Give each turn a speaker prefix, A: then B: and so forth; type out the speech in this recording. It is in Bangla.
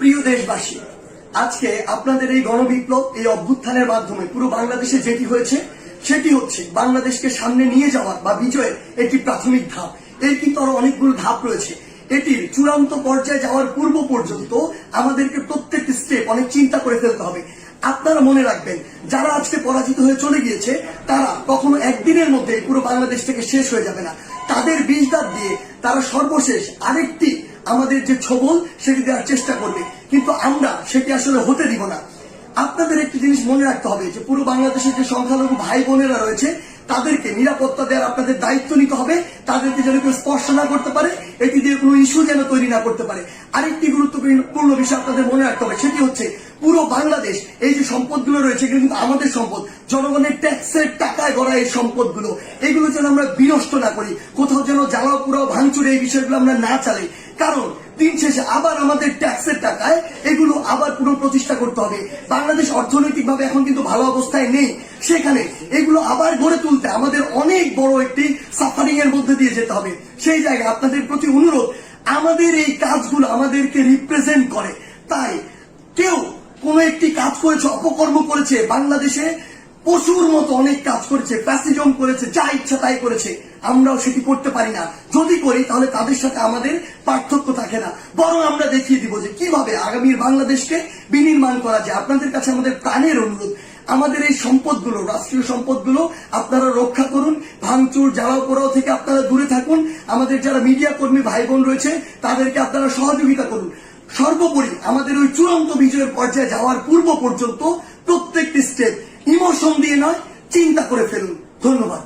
A: প্রিয় দেশবাসী, আজকে আপনাদের এই গণবিপ্লব, এই অভ্যুত্থানের মাধ্যমে পুরো বাংলাদেশে যেটি হয়েছে সেটি হচ্ছে বাংলাদেশকে সামনে নিয়ে যাওয়ার বা বিজয়ের একটি প্রাথমিক ধাপ। এর কিন্তু আরো অনেকগুলো ধাপ রয়েছে। এটির চূড়ান্ত পর্যায়ে যাওয়ার পূর্ব পর্যন্ত আমাদেরকে প্রত্যেকটি স্টেপ অনেক চিন্তা করে ফেলতে হবে। আপনারা মনে রাখবেন, যারা আজকে পরাজিত হয়ে চলে গিয়েছে তারা কখনো একদিনের মধ্যে পুরো বাংলাদেশ থেকে শেষ হয়ে যাবে না। তাদের বিষ দাঁত দিয়ে তারা সর্বশেষ আরেকটি আমাদের যে ছবল সেটি দেওয়ার চেষ্টা করবে, কিন্তু আমরা সেটি আসলে হতে দিব না। আপনাদের একটি জিনিস মনে রাখতে হবে যে পুরো বাংলাদেশের যে সংখ্যালঘু ভাই বোনেরা রয়েছে তাদেরকে নিরাপত্তা দেওয়ার আপনাদের দায়িত্ব নিতে হবে। তাদেরকে যেন কেউ স্পর্শ না করতে পারে, এটি দিয়ে কোনো ইস্যু যেন তৈরি না করতে পারে। আরেকটি গুরুত্বপূর্ণ বিষয় আপনাদের মনে রাখতে হবে, সেটি হচ্ছে পুরো বাংলাদেশ, এই যে সম্পদগুলো রয়েছে এগুলো কিন্তু আমাদের সম্পদ, জনগণের ট্যাক্সের টাকায় গড়া এই সম্পদগুলো, এগুলো যেন আমরা বিনষ্ট না করি, কোথাও যেন জ্বালাও পুরাও ভাঙচুর এই বিষয়গুলো আমরা না চালাই। কারণ দিন শেষে আবার আমাদের ট্যাক্সের টাকায় এগুলো আবার পুনঃপ্রতিষ্ঠা করতে হবে। বাংলাদেশ অর্থনৈতিকভাবে এখন কিন্তু ভালো অবস্থায় নেই, সেখানে এগুলো আবার গড়ে তুলতে আমাদের অনেক বড় একটি সাফারিং এর মধ্যে দিয়ে যেতে হবে। সেই জায়গায় আপনাদের প্রতি অনুরোধ, আমাদের এই কাজগুলো আমাদেরকে রিপ্রেজেন্ট করে। তাই কেউ কোন একটি কাজ করেছে, অপকর্ম করেছে, বাংলাদেশে পশুর মতো অনেক কাজ করেছে, ফ্যাসিজম করেছে, যা ইচ্ছা তাই করেছে, আমরাও সেটি করতে পারি না। যদি করি তাহলে তাদের সাথে আমাদের পার্থক্য থাকে না, বরং আমরা দেখিয়ে দিব যে কিভাবে আগামীর বাংলাদেশকে বিনির্মাণ করা যায়। আপনাদের কাছে আমাদের প্রাণের অনুরোধ, আমাদের এই সম্পদগুলো, রাষ্ট্রীয় সম্পদগুলো আপনারা রক্ষা করুন, ভাঙচুর জ্বালাও পোড়াও থেকে আপনারা দূরে থাকুন। আমাদের যারা মিডিয়া কর্মী ভাই বোন রয়েছে তাদেরকে আপনারা সহযোগিতা করুন। সর্বোপরি আমাদের ওই চূড়ান্ত বিজয়ের পর্যায়ে যাওয়ার পূর্ব পর্যন্ত প্রত্যেকটি স্টেপ ইমোশন দিয়ে নয়, চিন্তা করে ফেলুন। ধন্যবাদ।